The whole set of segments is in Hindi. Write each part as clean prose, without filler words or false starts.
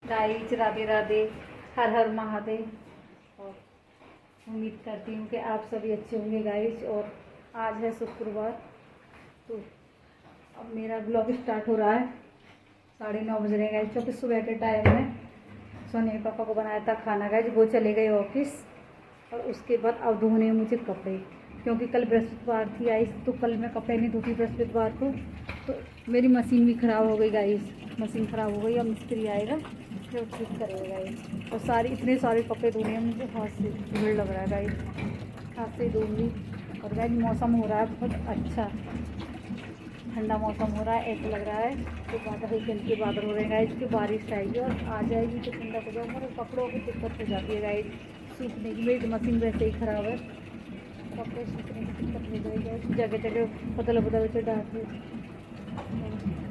गाइस राधे राधे, हर हर महादेव। और उम्मीद करती हूँ कि आप सभी अच्छे होंगे गाइस। और आज है शुक्रवार, तो अब मेरा ब्लॉग स्टार्ट हो रहा है। 9:30 बज रहे हैं गाइस, क्योंकि सुबह के टाइम में सोने पापा को बनाया था खाना गाइस, वो चले गए ऑफिस। और उसके बाद अब धोने मुझे कपड़े, क्योंकि कल बृहस्पतिवार थी आई, तो कल मैं कपड़े नहीं धोती बृहस्पतिवार को। तो मेरी मशीन भी ख़राब हो गई गाइस, मशीन ख़राब हो गई। अब मिस्त्री आएगा जो ठीक करेगा गाइस। और इतने सारे कपड़े धोने हैं मुझे, हाथ से भीड़ लग रहा है गाइस, हाथ से धोऊंगी। और गाइस मौसम हो रहा है बहुत अच्छा, ठंडा मौसम हो रहा है, ऐसा लग रहा है तो बादल हल्के हल्के बादल हो रहे हैं गाइस कि बारिश आएगी और आ जाएगी तो ठंडा हो जाऊँगा। और कपड़ों की दिक्कत हो जाती है गाइस सूखने की, मेरी मशीन वैसे ही ख़राब है, कपड़े सूखने की दिक्कत हो जाएगी गाइस। जगह जगह बदल बदल के डालते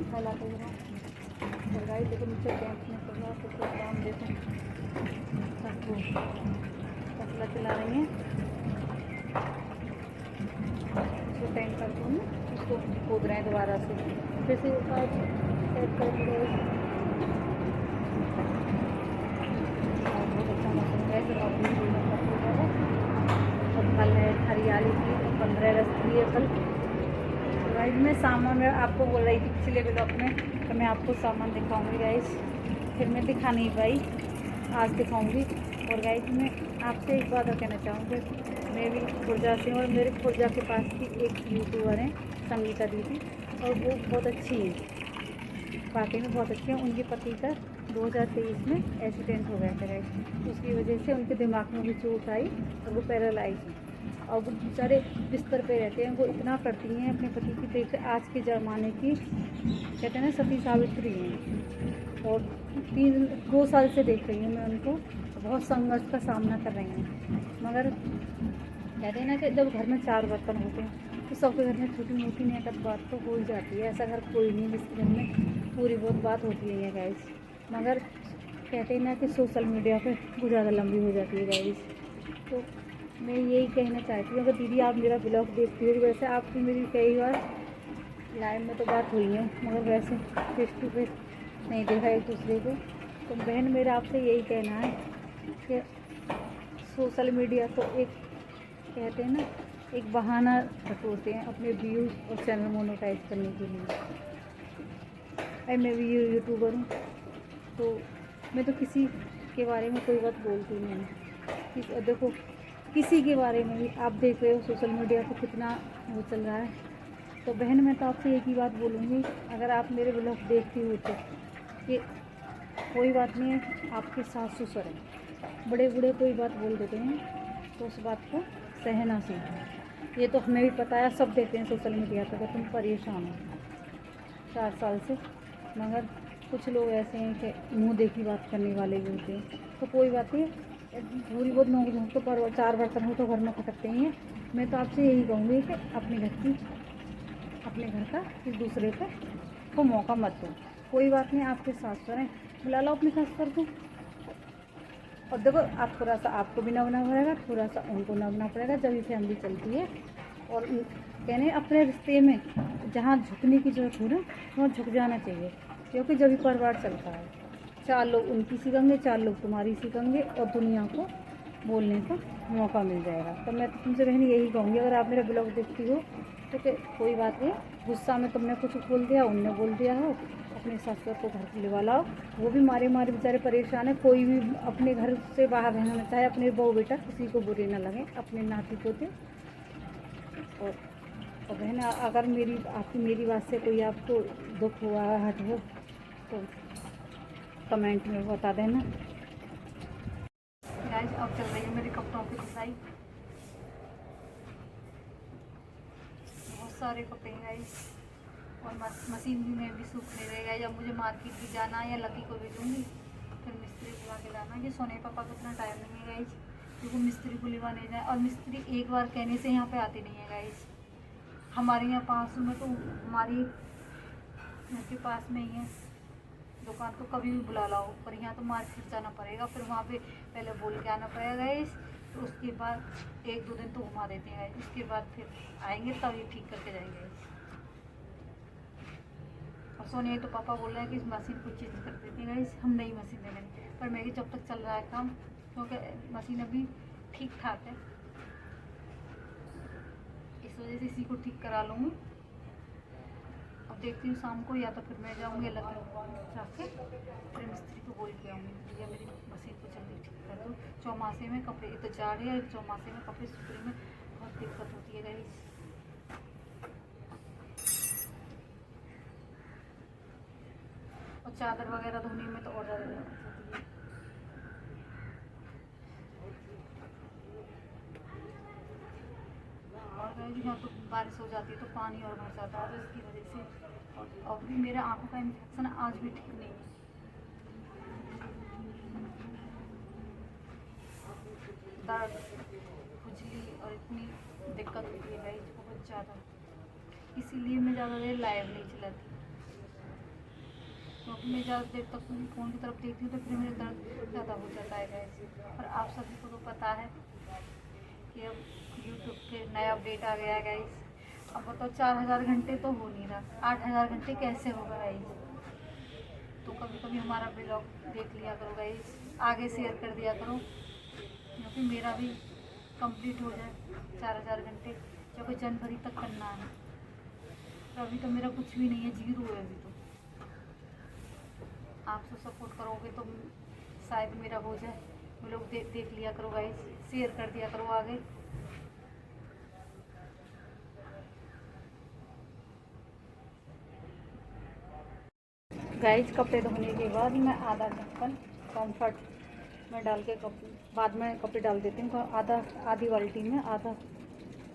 फैलाते हुए और गाइस देखो नीचे कैंप में चल रहा है, तो काम देखो सबको फसला चला रही हैं। इसको टैंक करते हैं, इसको खोद रहे हैं दोबारा से, फिर से सेट करेंगे। बहुत अच्छा मौसम है और कल है हरियाली की, 15 अगस्त की है कल। गाइस मैं सामान में आपको बोल रही थी पिछले ब्लॉग में तो मैं आपको सामान दिखाऊंगी गाइस, फिर मैं दिखा नहीं पाई, आज दिखाऊंगी। और गाइस मैं आपसे एक बात और कहना चाहूँगी, मैं भी खुर्जा से हूँ और मेरे खुर्जा के पास भी एक यूट्यूबर हैं संगीता दीदी, और वो बहुत अच्छी है, वाकई में बहुत अच्छी है। उनके पति का 2023 में एक्सीडेंट हो गया था गाइस, उसकी वजह से उनके दिमाग में भी चोट आई और वो पैरालाइज है। और वो बेचारे बिस्तर पे रहते हैं, वो इतना करती हैं अपने पति की देख, आज के ज़माने की कहते हैं ना सती सावित्री हैं। और 2 साल से देख रही हूँ मैं उनको, बहुत संघर्ष का सामना कर रही हैं। मगर कहते हैं ना कि जब घर में 4 बर्तन होते हैं तो सबके घर में छोटी मोटी नैकत बात तो हो ही जाती है। ऐसा घर कोई नहीं जिसके घर में पूरी बहुत बात होती है गाइस। मगर कहते हैं ना कि सोशल मीडिया पे वो ज़्यादा लंबी हो जाती है गाइस। तो मैं यही कहना चाहती हूँ, अगर दीदी आप मेरा ब्लॉग देखती हो, वैसे आपकी मेरी कई बार लाइव में तो बात हुई है, मगर वैसे फेस टू फेस नहीं देखा एक दूसरे को। तो बहन मेरा आपसे यही कहना है कि सोशल मीडिया तो एक कहते हैं ना एक बहाना बटोरते हैं अपने व्यूज़ और चैनल मोनेटाइज करने के लिए। मैं भी यूट्यूबर हूँ, तो मैं तो किसी के बारे में कोई बात बोलती नहीं। देखो किसी के बारे में भी आप देख रहे हो सोशल मीडिया पर कितना वो चल रहा है। तो बहन मैं तो आपसे एक ही बात बोलूँगी, अगर आप मेरे ब्लॉग देखती हो तो कि कोई बात नहीं है, आपके सास ससुर हैं, बड़े बूढ़े कोई बात बोल देते हैं तो उस बात को सहना सीखो। ये तो हमें भी पता है, सब देते हैं सोशल मीडिया पर कि तुम परेशान हो 4 साल से। मगर कुछ लोग ऐसे हैं कि मुंह देखी बात करने वाले भी होते हैं। तो कोई बात नहीं, थोड़ी बहुत नोक झोंक तो पर 4 बर्तन हो तो घर में खटकते ही हैं। मैं तो आपसे यही कहूँगी कि अपने घर का किस दूसरे पे को मौका मत दो। कोई बात नहीं, आपके सास ससुर हैं, बुला लो अपने सास ससुर को। और देखो आप थोड़ा सा आपको भी नवना पड़ेगा, थोड़ा सा उनको नवना पड़ेगा, जब ये फैमिली चलती है। और कहने अपने रिश्ते में जहाँ झुकने की जरूरत हो ना वहाँ झुक जाना चाहिए, क्योंकि जब भी परिवार चलता है 4 लोग उनकी सीखेंगे, 4 लोग तुम्हारी सीखेंगे और दुनिया को बोलने का मौका मिल जाएगा। तो मैं तो तुमसे बहन यही कहूँगी, अगर आप मेरा ब्लॉग देखती हो तो कोई बात नहीं, गुस्सा में तुमने कुछ बोल दिया, उनने बोल दिया हो, अपने ससुर को घर लिवा लाओ, वो भी मारे मारे बेचारे परेशान है। कोई भी अपने घर से बाहर रहना ना चाहे, अपने बहू बेटा किसी को बुरे ना लगे, अपने नाती पोते। और बहन अगर मेरी बात से कोई आपको दुख हुआ हट हो तो कमेंट में बता देना गाइस। अब चल रही है मेरे कपड़ों की सिलाई, बहुत सारे कपड़े हैं गाइस, और मशीन भी में भी सूखने रहेगा। जब मुझे मार्केट भी जाना है या लकी को भी दूँगी, फिर मिस्त्री बुला के लाना। ये सोने पापा को इतना टाइम नहीं है गाइस, क्योंकि मिस्त्री को लिवाने जाए, और मिस्त्री एक बार कहने से यहाँ पे आते नहीं है गाइस। हमारे यहाँ पास में तो हमारी घर के पास में ही है दुकान, तो कभी भी बुला लाओ, पर यहाँ तो मार्केट जाना पड़ेगा, फिर वहाँ पे पहले बोल के आना पड़ेगा गाइस। तो उसके बाद 1-2 दिन तो घुमा देते हैं, उसके बाद फिर आएंगे तब ये ठीक करके जाएंगे। और सोनिया तो पापा बोल रहे हैं कि इस मशीन को चेंज कर देते हैं गाइस, हम नई मशीन ले लेंगे। पर मेरी जब तक चल रहा है काम, क्योंकि मशीन अभी ठीक ठाक है, इस वजह से इसी को ठीक करा लूँगी। अब देखती हूँ शाम को, या तो फिर मैं जाऊँगी अलग जाके फिर मिस्त्री को बोल के आऊँगी, भैया मेरी मशीन को जल्दी ठीक कर दो। चौमासे में कपड़े, तो जा रही है, चौमासे में कपड़े सूखने में बहुत दिक्कत होती है गाइस। और चादर वगैरह धोने में तो और ज़्यादा दिक्कत होती है। और गाइस यहाँ तो बारिश हो जाती है तो पानी और भर जाता है, तो इसकी वजह से। और अभी मेरे आँखों का इन्फेक्शन आज भी ठीक नहीं है। दर्द, खुजली और इतनी दिक्कत होती है गाइस बहुत ज़्यादा, इसीलिए मैं ज़्यादा देर लाइव नहीं चलाती, क्योंकि मैं ज़्यादा देर तक फ़ोन की तरफ देखती हूँ तो फिर मेरा दर्द ज़्यादा हो जाता है गाइस। और आप सभी को तो पता है कि अब यूट्यूब पे नया अपडेट आ गया है गाइस। अब बताओ 4000 घंटे तो हो नहीं रहा, 8000 घंटे कैसे होगा गाइस। तो कभी कभी हमारा ब्लॉग देख लिया करो गाइस, आगे शेयर कर दिया करो, क्योंकि मेरा भी कंप्लीट हो जाए 4000 घंटे, क्योंकि जनवरी तक करना है। तो अभी तो मेरा कुछ भी नहीं है, जीरो है अभी तो। आप तो सपोर्ट करोगे तो शायद मेरा हो जाए। वो लोग देख लिया करो गाइस, शेयर कर दिया करो आगे। गाइस कपड़े धोने के बाद मैं आधा ढक्कन कम्फर्ट में डाल के बाद में कपड़े डाल देती हूँ। आधी बाल्टी में आधा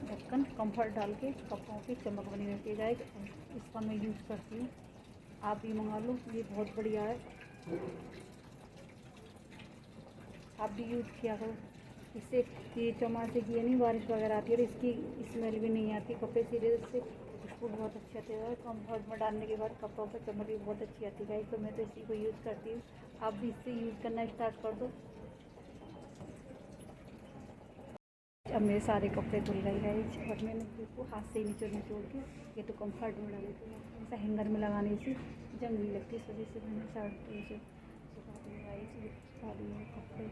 ढक्कन कम्फर्ट डाल के कपड़ों की चमक बनी रहती है गाइस। इसका मैं यूज़ करती हूँ, आप भी मंगा लो, ये बहुत बढ़िया है, आप भी यूज़ किया करो। इससे ये चौमासे की नहीं बारिश वगैरह आती है और इसकी स्मेल भी नहीं आती, कपड़े सीधे से खुशबू बहुत अच्छी आती है। कम्फर्ट में डालने के बाद कपड़ों पर चमक भी बहुत अच्छी आती है। तो मैं तो इसी को यूज़ करती हूँ, आप भी इससे यूज़ करना स्टार्ट कर दो। अब मेरे सारे कपड़े धुल गए गाइस, और मैंने इसको हाथ से ही निचोड़ के ये तो कम्फर्ट में डाले थे, ऐसा हैंगर में लगाने से जंग नहीं लगती, इस वजह से मैंने सारे से सुखा दिए गाइस। सुखा दिए कपड़े,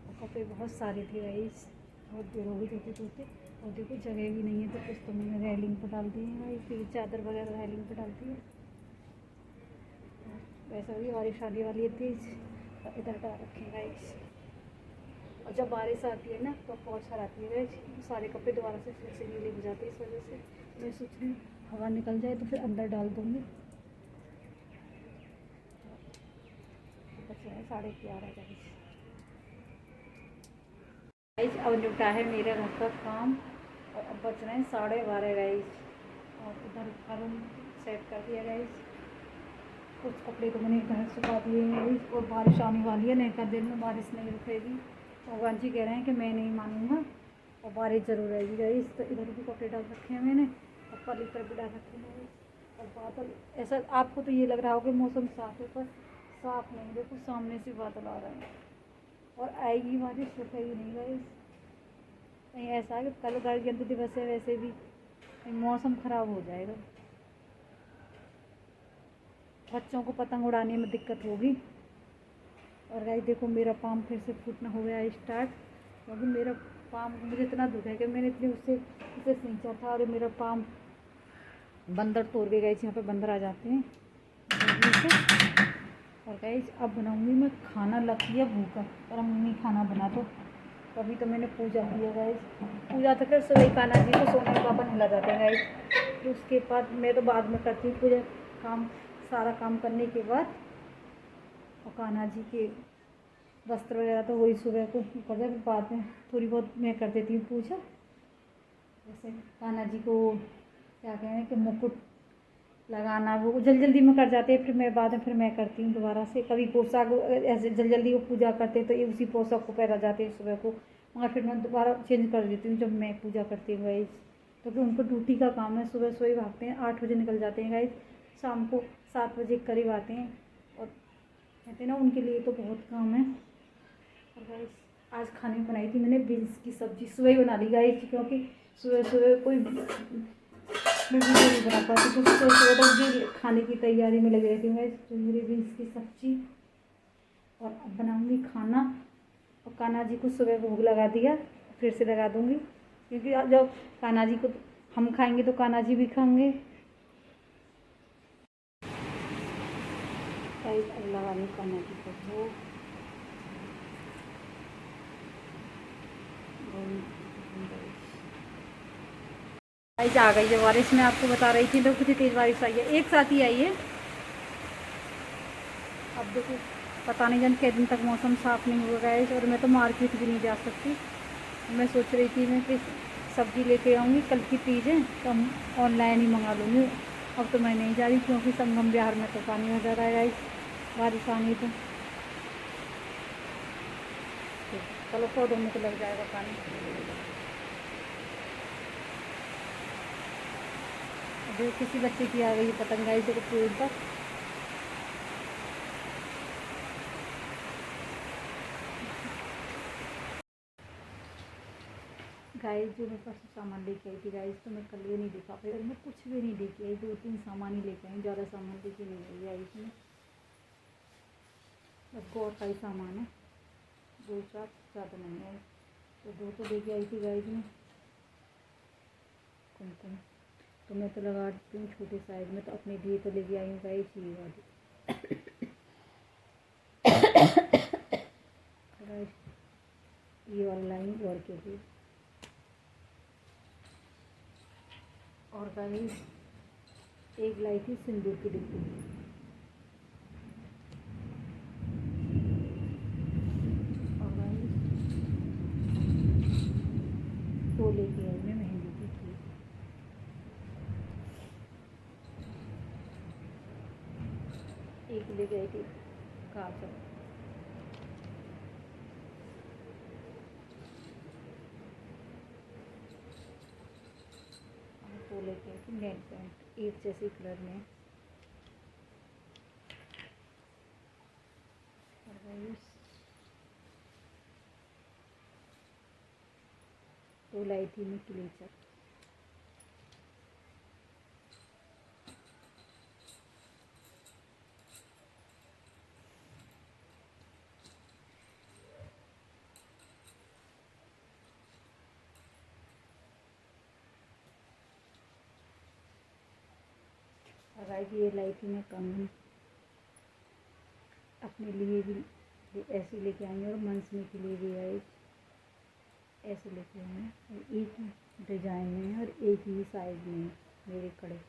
और कपड़े बहुत सारे थे गाइस, बहुत देर हो गई धोते धोते। और देखो जगह भी नहीं है तो कुछ तो मैंने रेलिंग पर डाल दी है, फिर चादर वगैरह रेलिंग पर डालती है। वैसा भी बारिश आने वाली है तेज, इधर डाल रखे गाइस। और जब बारिश आती है ना तो पौछा आती है, सारे कपड़े दोबारा से फिर से गीले हो जाते हैं। इस वजह से मैं सोच रही हूँ हवा निकल जाए तो फिर अंदर डाल दूँगी। बच रहे हैं 11:30 गाइस। अब निपटा है मेरे घर का काम, और अब बच रहे हैं 12:30 गाइस। और इधर का रूम सेट कर दिया गाइस, कुछ कपड़े तो मैंने घर सुखा दिए हैं। और बारिश आने वाली है, नहीं कर दिन में बारिश नहीं रुकेगी। भगवान जी कह रहे हैं कि मैं नहीं मानूंगा और बारिश ज़रूर रहेगी गाइस। तो इधर भी कपड़े डाल रखे हैं मैंने, और कल इधर भी डाल रखे हैं। और बादल ऐसा, आपको तो ये लग रहा होगा मौसम साफ है, पर साफ नहीं, देखो सामने से बादल आ रहे हैं और आएगी बारिश, रुकेगी नहीं गाइस। कहीं ऐसा है कि कल गणतंत्र दिवस है, वैसे भी मौसम ख़राब हो जाएगा, बच्चों को पतंग उड़ाने में दिक्कत होगी। और गाइस देखो मेरा पाम फिर से फूटना हो गया स्टार्ट, क्योंकि मेरा पाम मुझे इतना दुख है कि मैंने इतने उसे सींचा था और मेरा पाम बंदर तोड़ के गए, यहाँ पे बंदर आ जाते हैं। और गाइस अब बनाऊंगी मैं खाना, लगती है भूखा और हम नहीं खाना बना, तो कभी तो मैंने पूजा की है गाइस। पूजा तो फिर सुबह कान्हा जी को सोने के पापा नहला जाते हैं गाइस, तो उसके बाद मैं तो बाद में करती हूँ पूजा, काम सारा काम करने के बाद। और कान्हा जी के वस्त्र वगैरह तो वही सुबह को कर दे, बाद में थोड़ी बहुत मैं कर देती हूँ पूजा। जैसे कान्हा जी को क्या कहें कि मुकुट लगाना, वो जल्दी में कर जाते हैं, फिर मैं बाद में फिर मैं करती हूँ दोबारा से। कभी पोशाक ऐसे जल्दी वो पूजा करते हैं तो ये उसी पोशाक को पहना जाते हैं सुबह को, मगर फिर मैं दोबारा चेंज कर देती हूँ जब मैं पूजा करती हूँ गाइस। तो फिर उनको ड्यूटी का काम है, सुबह सुबह भागते हैं, 8 बजे निकल जाते हैं गाइस, शाम को 7 बजे करीब आते हैं। और कहते हैं ना उनके लिए तो बहुत काम है। और गाइस आज खाने में बनाई थी मैंने बीन्स की सब्ज़ी, सुबह ही बना ली गाइस, क्योंकि सुबह सुबह कोई मैं वीडियो नहीं बना पाती क्योंकि सोच रहा था कि खाने की तैयारी में लगी रहती हूँ गाइस। तो मेरी बीन्स की सब्जी और अब बनाऊँगी खाना। और कान्हा जी को सुबह भोग लगा दिया, फिर से लगा दूँगी क्योंकि जब कान्हा जी को हम खाएंगे तो कान्हा जी भी खाएंगे। गाइस अब लगा दूँ कान्हा जी को भोग। गाइस आ गई है बारिश, मैं आपको बता रही थी तो कुछ तेज़ बारिश आई है, एक साथ ही आई है। अब देखो पता नहीं जान कितने दिन तक मौसम साफ़ नहीं होगा गाइस। और मैं तो मार्केट भी नहीं जा सकती। मैं सोच रही थी मैं कि सब्ज़ी लेके आऊँगी, कल की तीज है तो हम ऑनलाइन ही मंगा लूँगी। अब तो मैं नहीं जा रही क्योंकि संगम बिहार में तो पानी हो जा रहा है गाइस, बारिश आनी तो चलो पौधों में तो लग जाएगा पानी। जो किसी बच्चे की आ गई पतंग गाइस देखो पेड़ पर। गाइस जो मैं परसों सामान लेके आई थी गाइस, तो मैं कल ये नहीं दिखा पाई और मैं कुछ भी नहीं लेके आई, 2-3 सामान ही लेके आई, ज़्यादा सामान लेके नहीं आई इसमें, बस गौर का ही सामान है, 2-4 ज़्यादा नहीं है। तो 2 तो लेके आई थी गाइस में कुमकुम, तो मैं तो लगा देती हूँ छोटे साइज़ में। तो अपने लिए तो लेके आई हूँ गाइस ये वाली ये वाला लाई हूँ और के लिए। और गाइस एक लाई थी सिंदूर की डिब्बी, और गाइस 2 लेके आई मैं मेहंदी की चीज़। एक लेके आई थी काजल, और 2 लेके आई थी नेल पेंट एक जैसे कलर में। और गाइस 2 लाई थी मैं क्लेचर। और गाइस ये लाई थी मैं कंगन, अपने लिए भी ऐसे लेके आई और मंचने के लिए भी आई, ऐसे लेके आई हैं। और एक डिजाइन में है और एक ही साइज में है मेरे कड़े।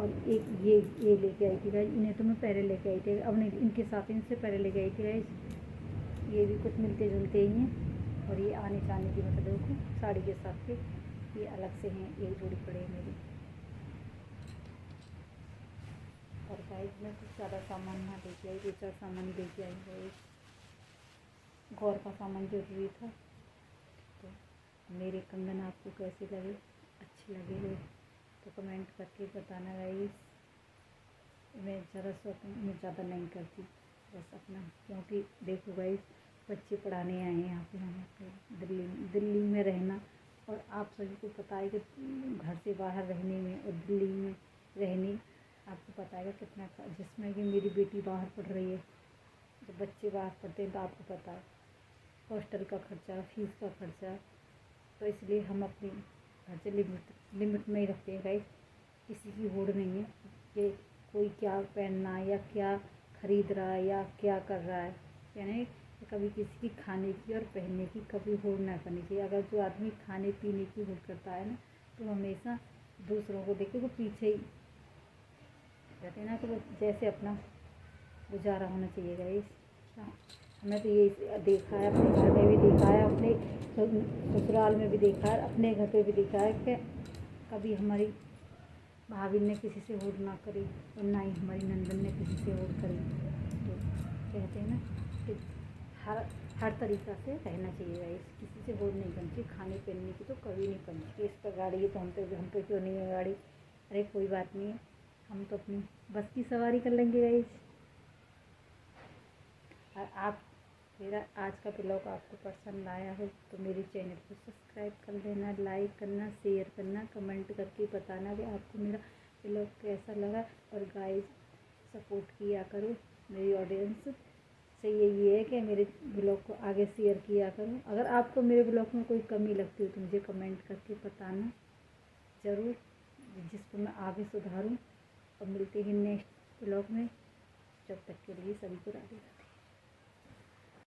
और एक ये लेके आई थी गाइस, इन्हें तो मैं पहले लेके आई थी, अब नहीं इनके साथ इनसे पहले लेके आई थी गाइस। ये भी कुछ मिलते जुलते ही हैं और ये आने जाने की मतलब देखो साड़ी के साथ के ये अलग से हैं, एक जोड़ी पड़े हैं मेरी। और गाइस मैं कुछ ज़्यादा सामान ना लेके आई, 2-4 सामान ही लेके आई गाइस, गौर का सामान जरूरी था। तो मेरे कंगन आपको कैसे लगे, अच्छे लगे हो तो कमेंट करके बताना गाइस। मैं ज़्यादा शॉपिंग मैं ज़्यादा नहीं करती, बस अपना, क्योंकि देखो गाइस बच्चे पढ़ाने आए हैं यहाँ पे हमें दिल्ली में रहना, और आप सभी को पता है कि घर से बाहर रहने में और दिल्ली में रहने आपको पता है कितना, जिसमें कि मेरी बेटी बाहर पढ़ रही है, जब बच्चे बाहर पढ़ते हैं तो आपको पता है हॉस्टल का खर्चा, फीस का खर्चा। तो इसलिए हम अपने घर से लिमिट में ही रखते हैं गाइस, किसी की होड़ नहीं है कि कोई क्या पहनना या क्या ख़रीद रहा है या क्या कर रहा है, यानी कभी किसी की खाने की और पहनने की कभी होड़ ना करनी चाहिए। अगर जो आदमी खाने पीने की होड़ करता है ना तो हमेशा दूसरों को देख के वो पीछे ही रहते हैं ना, तो वो जैसे अपना गुजारा होना चाहिए गाइस। हमें तो ये देखा है, अपने घर में भी देखा है, अपने ससुराल में भी देखा है, अपने घर पे भी देखा है कि कभी हमारी भाभी ने किसी से होड़ ना करी और ना ही हमारी नंदन ने किसी से होड़ करी। तो कहते हैं ना कि हर तरीक़ा से रहना चाहिए गाइस, किसी से होड़ नहीं करनी चाहिए, खाने पीने की तो कभी नहीं करनी चाहिए। इस पर गाड़ी है तो हम पे क्यों नहीं है गाड़ी, अरे कोई बात नहीं है, हम तो अपनी बस की सवारी कर लेंगे गाइस। और आप मेरा आज का ब्लॉग आपको पसंद आया हो तो मेरे चैनल को सब्सक्राइब कर लेना, लाइक करना, शेयर करना, कमेंट करके बताना कि आपको मेरा ब्लॉग कैसा लगा। और गाइस सपोर्ट किया करो, मेरी ऑडियंस से यही है कि मेरे ब्लॉग को आगे शेयर किया करो। अगर आपको मेरे ब्लॉग में कोई कमी लगती हो तो मुझे कमेंट करके बताना ज़रूर, जिसको मैं आगे सुधारूँ। और मिलते हैं नेक्स्ट ब्लॉग में, जब तक के लिए सभी को राधे राधे।